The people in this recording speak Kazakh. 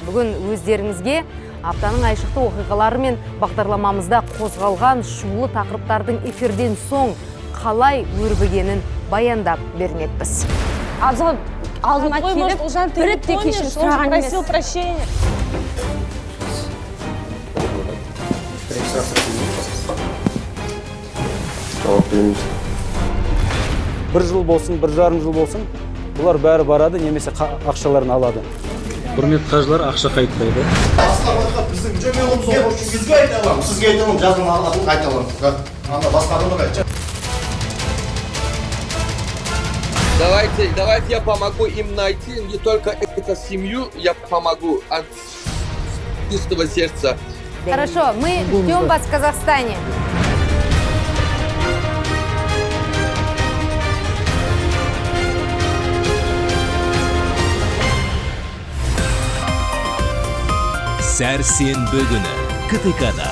Бүгін өздеріңізге аптаның айшықты оқиғалары мен бағдарламамызда қозғалған шулы тақырыптардың эфирден соң қалай өрбігенін баяндап бермекпіз. Абзал алдыма келіп, бір ретте кешірім сұраған емес. Просил прощения. Бір жыл болсын, бір жарым жыл болсын, бұлар бәрі барады, немесе ақшаларын алады. Құрметті қажылар, ақша қайтпайды. Сізге айта аламын, сізге айта аламын, жазған атын айта аламын. Анда басқа адамға айтшы. Давайте я помогу им найти не только эту семью, я помогу от чистого сердца. Хорошо, мы ждем вас в Казахстане. Сәрсенбі күні КТК-да.